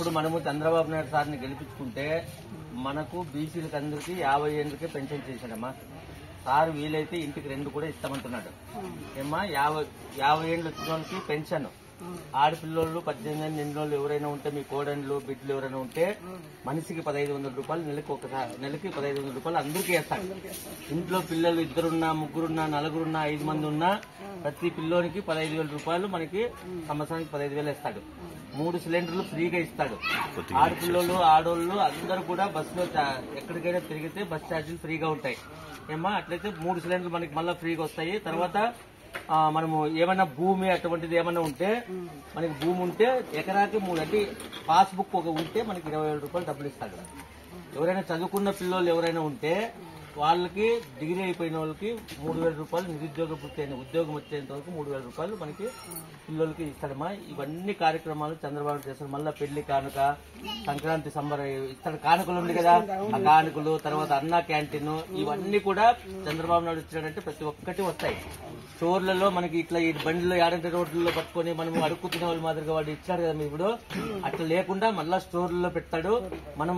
ఇప్పుడు మనము చంద్రబాబు నాయుడు సార్ని గెలిపించుకుంటే మనకు బీసీలకు అందరికీ 50 ఏళ్ళకే పెన్షన్ చేశాడమ్మా. సార్ వీలైతే ఇంటికి 2 కూడా ఇస్తామంటున్నాడు. ఏమ్మా 50 ఏళ్ళు వచ్చిన వాళ్ళకి పెన్షన్, ఆడపిల్లోళ్ళు 18 ఏళ్ళు నిండోళ్ళు ఎవరైనా ఉంటే, మీ కోడళ్ళు బిడ్డలు ఎవరైనా ఉంటే మనిషికి 1500 రూపాయలు నెలకి 1500 రూపాయలు అందరికీ వేస్తాడు. ఇంట్లో పిల్లలు 2 3 4 5 మంది ఉన్నా ప్రతి పిల్లోనికి 15,000 రూపాయలు మనకి సంవత్సరానికి 15,000 వేస్తాడు. 3 సిలిండర్లు ఫ్రీగా ఇస్తాడు. ఆడపిల్లోళ్ళు ఆడోళ్ళు అందరూ కూడా బస్సులో ఎక్కడికైనా తిరిగితే బస్ ఛార్జీలు ఫ్రీగా ఉంటాయి. ఏమా అట్లయితే 3 సిలిండర్లు మనకి మళ్ళీ ఫ్రీగా వస్తాయి. తర్వాత మనము ఏమైనా భూమి అటువంటిది ఏమైనా ఉంటే, మనకి భూమి ఉంటే ఎకరాకి 3 అంటే పాస్బుక్ ఒక ఉంటే మనకి 20,000 రూపాయలు డబ్బులు ఇస్తాడు. ఎవరైనా చదువుకున్న పిల్లలు ఎవరైనా ఉంటే వాళ్ళకి డిగ్రీ అయిపోయిన వాళ్ళకి 3,000 రూపాయలు, నిరుద్యోగ వృత్తి అయిన ఉద్యోగం వచ్చేంత వరకు 3,000 రూపాయలు మనకి పిల్లలకి ఇస్తాడమ్మా. ఇవన్నీ కార్యక్రమాలు చంద్రబాబు చేస్తారు. మళ్ళా పెళ్లి కానుక, సంక్రాంతి సంబర ఇస్తాడు. కానుకలు ఉంది కదా, ఆ కానుకలు, తర్వాత అన్నా క్యాంటీన్, ఇవన్నీ కూడా చంద్రబాబు నాయుడు ఇచ్చాడంటే ప్రతి ఒక్కటి వస్తాయి. స్టోర్లలో మనకి ఇట్లా ఈ బండిలో 50 రోడ్లలో పట్టుకొని మనం అడుక్కుతున్న వాళ్ళ మాదిరిగా వాడు ఇచ్చాడు కదా ఇప్పుడు, అట్లా లేకుండా మళ్ళా స్టోర్లలో పెడతాడు.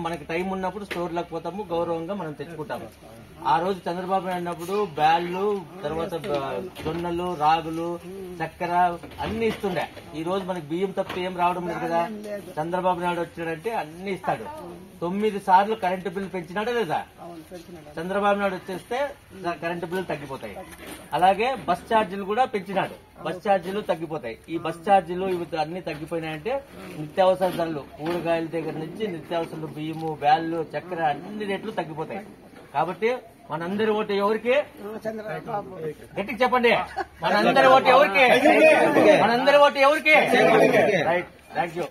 మనకి టైం ఉన్నప్పుడు స్టోర్లకు పోతాము, గౌరవంగా మనం తెచ్చుకుంటాము. ఆ రోజు చంద్రబాబు నాయుడు అన్నప్పుడు బ్యాళ్లు, తర్వాత జొన్నలు, రాగులు, చక్కెర అన్ని ఇస్తుండే. ఈ రోజు మనకి బియ్యం తప్ప ఏం రావడం లేదు కదా. చంద్రబాబు నాయుడు వచ్చాడంటే అన్ని ఇస్తాడు. 9 సార్లు కరెంటు బిల్లు పెంచినాడా లేదా? చంద్రబాబు నాయుడు వచ్చేస్తే కరెంటు బిల్లు తగ్గిపోతాయి. అలాగే బస్ ఛార్జీలు కూడా పెంచినాడు, బస్ ఛార్జీలు తగ్గిపోతాయి. ఈ బస్ ఛార్జీలు ఇవి అన్ని తగ్గిపోయినాయంటే నిత్యావసర ధరలు, కూరగాయల దగ్గర నుంచి నిత్యావసరాలు, బియ్యము, బ్యాళ్లు, చక్కెర అన్ని రేట్లు తగ్గిపోతాయి. కాబట్టి మనందరి ఓటు ఎవరికి? గట్టిగా చెప్పండి. మనందరి ఓటు ఎవరికి? మనందరి ఓటు ఎవరికి? Right, thank you.